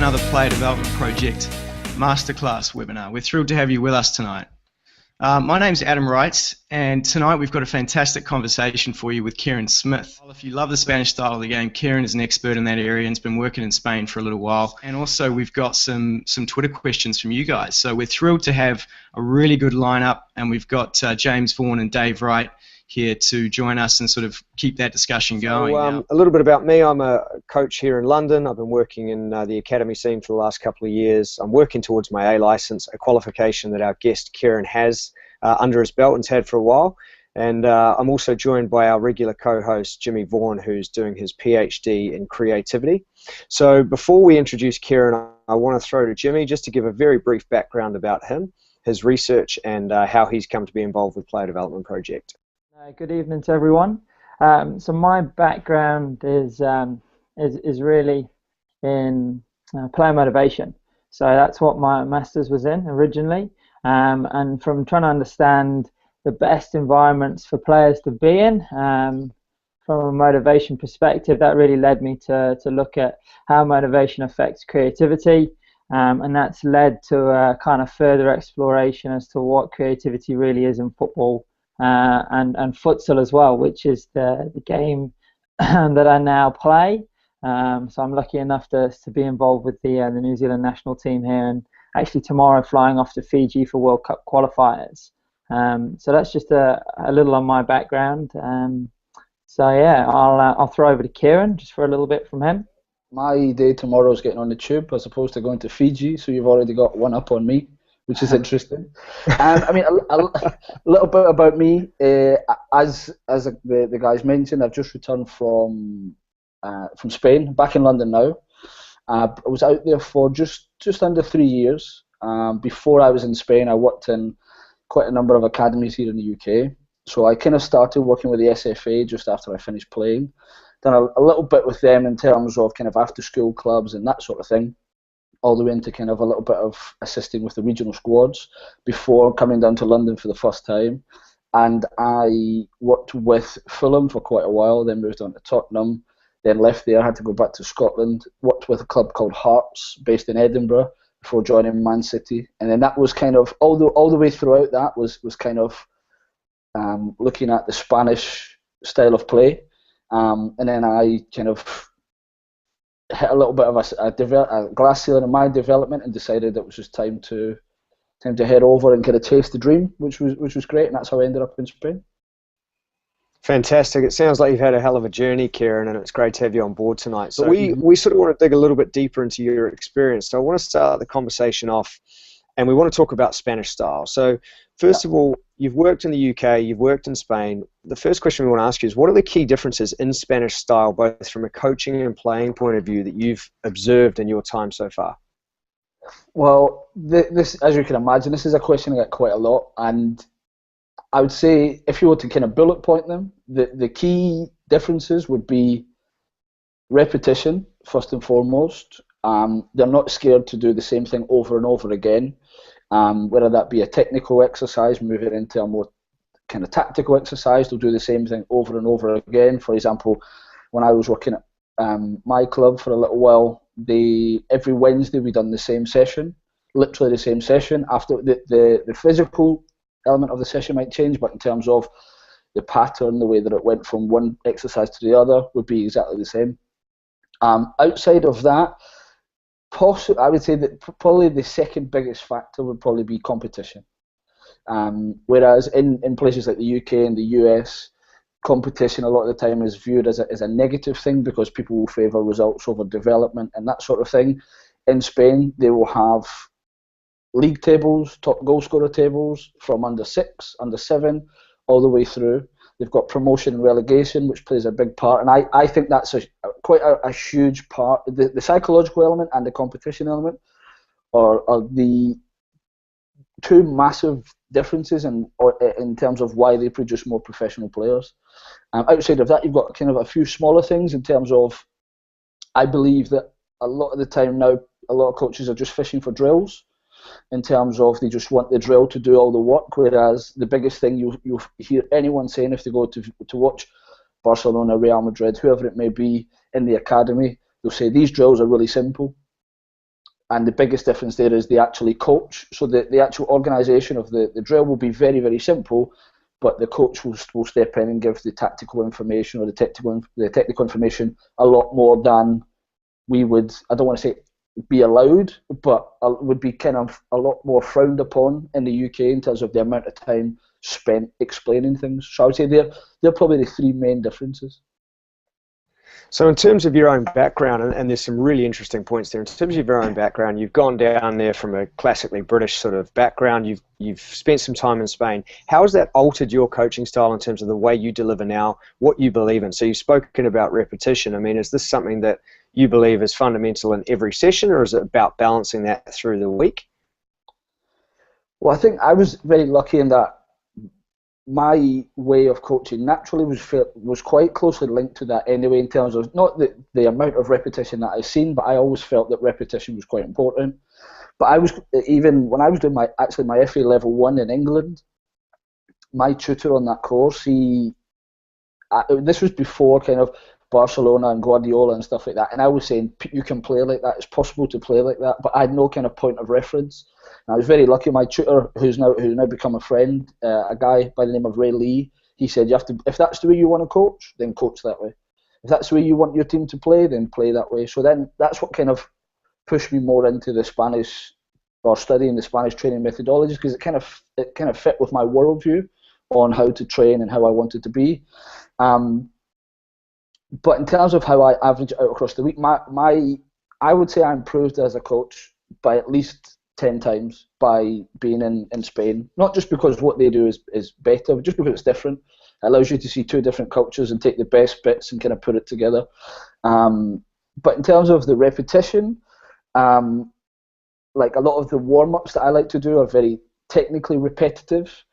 another player development project Masterclass webinar. We're thrilled to have you with us tonight. My name's Adam Wright, and tonight we've got a fantastic conversation for you with Kieran Smith. If you love the Spanish style of the game, Kieran is an expert in that area and has been working in Spain for a little while. And also we've got some Twitter questions from you guys. So we're thrilled to have a really good lineup, and we've got James Vaughan and Dave Wright here to join us and sort of keep that discussion going. So, a little bit about me. I'm a coach here in London. I've been working in the academy scene for the last couple of years. I'm working towards my A license, a qualification that our guest Kieran has under his belt and has had for a while. And I'm also joined by our regular co-host Jimmy Vaughan, who's doing his PhD in creativity. So before we introduce Kieran, I want to throw to Jimmy just to give a very brief background about him, his research, and how he's come to be involved with Player Development Project. Good evening to everyone. So my background is really in player motivation. So that's what my master's was in originally, and from trying to understand the best environments for players to be in, from a motivation perspective, that really led me to look at how motivation affects creativity, and that's led to a kind of further exploration as to what creativity really is in football. And futsal as well, which is the game that I now play. So I'm lucky enough to be involved with the New Zealand national team here, and actually tomorrow flying off to Fiji for World Cup qualifiers. So that's just a little on my background. So yeah, I'll throw over to Kieran just for a little bit from him. My day tomorrow is getting on the tube as opposed to going to Fiji, so you've already got one up on me, which is interesting. I mean, a little bit about me. As the guys mentioned, I've just returned from Spain, back in London now. I was out there for just under 3 years. Before I was in Spain, I worked in quite a number of academies here in the UK. So I kind of started working with the SFA just after I finished playing. Done a little bit with them in terms of kind of after-school clubs and that sort of thing, all the way into kind of a little bit of assisting with the regional squads before coming down to London for the first time. And I worked with Fulham for quite a while, then moved on to Tottenham, then left there, had to go back to Scotland, worked with a club called Hearts, based in Edinburgh, before joining Man City. And then that was kind of, all the way throughout that was kind of looking at the Spanish style of play. And then I kind of hit a little bit of a glass ceiling in my development and decided it was just time to head over and kind of chase the dream, which was great, and that's how I ended up in Spain. Fantastic. It sounds like you've had a hell of a journey, Kieran, and it's great to have you on board tonight. So we sort of want to dig a little bit deeper into your experience. So I want to start the conversation off, and we want to talk about Spanish style. So first of all, you've worked in the UK, you've worked in Spain. The first question we want to ask you is, what are the key differences in Spanish style, both from a coaching and playing point of view, that you've observed in your time so far? Well, this, as you can imagine, this is a question I get quite a lot, and I would say if you were to kind of bullet point them, the key differences would be repetition, first and foremost. They're not scared to do the same thing over and over again, whether that be a technical exercise, moving into a more kind of tactical exercise. They'll do the same thing over and over again. For example, when I was working at my club for a little while, every Wednesday we done the same session, literally the same session. After the physical element of the session might change, but in terms of the pattern, the way that it went from one exercise to the other would be exactly the same. Outside of that, I would say that probably the second biggest factor would probably be competition. Whereas in places like the UK and the US, competition a lot of the time is viewed as a negative thing because people will favour results over development and that sort of thing. In Spain, they will have league tables, top goal scorer tables from under 6, under 7, all the way through. They've got promotion and relegation, which plays a big part, and I think that's quite a huge part. The psychological element and the competition element are the two massive differences in terms of why they produce more professional players. Outside of that, you've got kind of a few smaller things in terms of, I believe that a lot of the time now, a lot of coaches are just fishing for drills, in terms of they just want the drill to do all the work, whereas the biggest thing you'll hear anyone saying if they go to watch Barcelona, Real Madrid, whoever it may be in the academy, they'll say these drills are really simple. and the biggest difference there is they actually coach. So the actual organisation of the drill will be very, very simple, but the coach will step in and give the tactical information or the technical information a lot more than we would, I don't want to say be allowed, but would be kind of a lot more frowned upon in the UK in terms of the amount of time spent explaining things. So I would say they're probably the three main differences. So in terms of your own background, and there's some really interesting points there, in terms of your own background, you've gone down there from a classically British sort of background, you've spent some time in Spain. How has that altered your coaching style in terms of the way you deliver now, what you believe in? So you've spoken about repetition. I mean, is this something that you believe is fundamental in every session, or is it about balancing that through the week? Well, I think I was very lucky in that my way of coaching naturally was quite closely linked to that anyway, in terms of not the amount of repetition that I've seen, but I always felt that repetition was quite important. But I was, even when I was doing my FA level 1 in England, my tutor on that course, this was before kind of Barcelona and Guardiola and stuff like that, and I was saying you can play like that, it's possible to play like that, but I had no kind of point of reference. And I was very lucky. My tutor, who's now become a friend, a guy by the name of Ray Lee, he said, you have to, if that's the way you want to coach, then coach that way. If that's the way you want your team to play, then play that way. So then that's what kind of pushed me more into the Spanish, or studying the Spanish training methodologies, because it kind of fit with my worldview on how to train and how I wanted to be. But in terms of how I average out across the week, I would say I improved as a coach by at least 10 times by being in Spain. Not just because what they do is better, but just because it's different. It allows you to see two different cultures and take the best bits and kind of put it together. But in terms of the repetition, like a lot of the warm-ups that I like to do are very technically repetitive.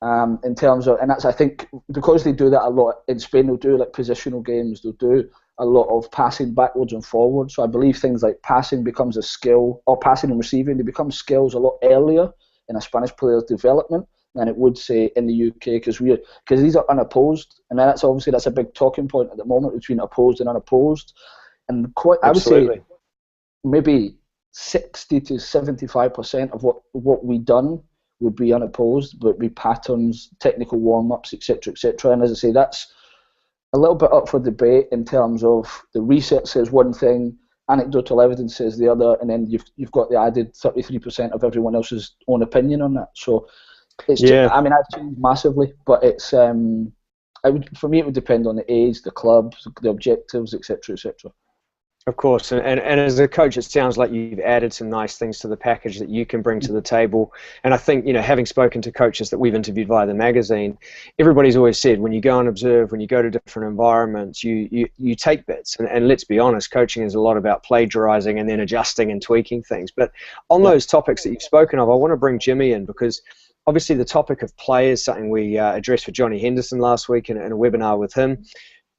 In terms of, and that's, I think, because they do that a lot in Spain, they'll do like positional games, they'll do a lot of passing backwards and forwards. So I believe things like passing becomes a skill, or passing and receiving, they become skills a lot earlier in a Spanish player's development than it would, say, in the UK, because these are unopposed, and that's a big talking point at the moment between opposed and unopposed. And I would say maybe 60 to 75% of what we done would be unopposed, but be patterns, technical warm-ups, etc., etc. And as I say, that's a little bit up for debate in terms of the research says one thing, anecdotal evidence says the other, and then you've got the added 33% of everyone else's own opinion on that. So it's I mean, I've changed massively, but it's for me it would depend on the age, the clubs, the objectives, etc., etc. Of course, and as a coach, it sounds like you've added some nice things to the package that you can bring to the table. And I think, having spoken to coaches that we've interviewed via the magazine, everybody's always said when you go and observe, when you go to different environments, you take bits. And let's be honest, coaching is a lot about plagiarizing and then adjusting and tweaking things. But on those topics that you've spoken of, I want to bring Jimmy in, because obviously the topic of play is something we addressed with Johnny Henderson last week in a webinar with him.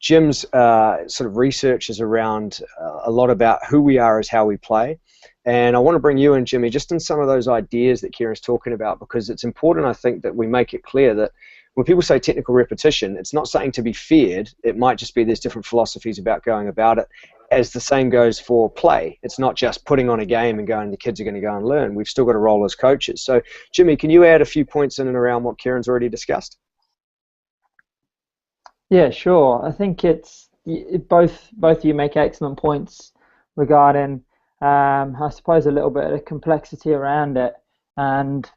Jim's sort of research is around a lot about who we are as how we play. And I want to bring you in, Jimmy, just in some of those ideas that Kieran's talking about, because it's important, I think, that we make it clear that when people say technical repetition, it's not something to be feared. It might just be there's different philosophies about going about it. As the same goes for play. It's not just putting on a game and going, the kids are going to go and learn. We've still got a role as coaches. So, Jimmy, can you add a few points in and around what Kieran's already discussed? Yeah, sure. I think both of you make excellent points regarding, I suppose, a little bit of the complexity around it, and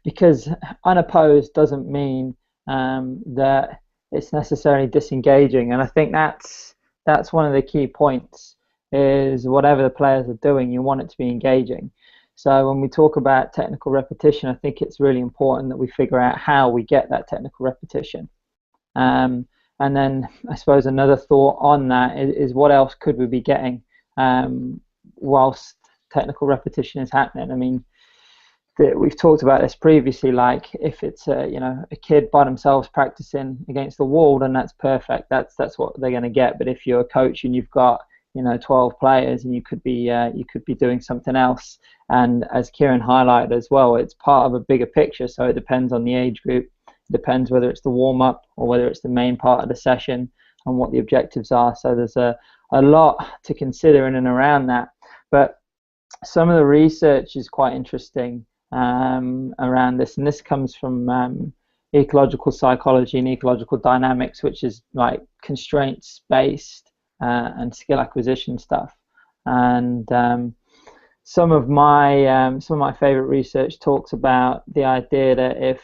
because unopposed doesn't mean that it's necessarily disengaging, and I think that's one of the key points. Is whatever the players are doing, you want it to be engaging. So when we talk about technical repetition, I think it's really important that we figure out how we get that technical repetition. And then I suppose another thought on that is what else could we be getting whilst technical repetition is happening. I mean, we've talked about this previously, like if it's a kid by themselves practicing against the wall, then that's perfect, that's what they're going to get. But if you're a coach and you've got 12 players, and you could be doing something else, and as Kieran highlighted as well, it's part of a bigger picture, so it depends on the age group. Depends whether it's the warm-up or whether it's the main part of the session and what the objectives are. So there's a lot to consider in and around that. But some of the research is quite interesting around this, and this comes from ecological psychology and ecological dynamics, which is like constraints based and skill acquisition stuff. And some of my favorite research talks about the idea that if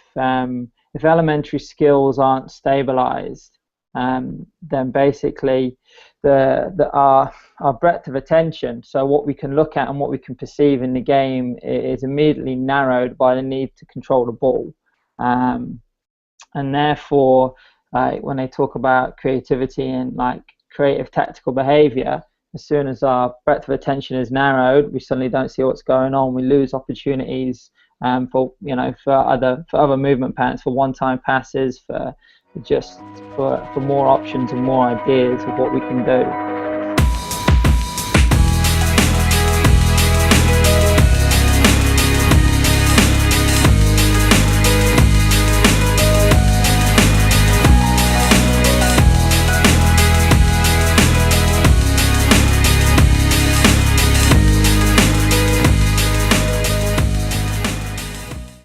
elementary skills aren't stabilized, then basically our breadth of attention, so what we can look at and what we can perceive in the game, is immediately narrowed by the need to control the ball. And therefore, when they talk about creativity and like creative tactical behavior, as soon as our breadth of attention is narrowed, we suddenly don't see what's going on. We lose opportunities for other movement patterns, for one-time passes, for more options and more ideas of what we can do.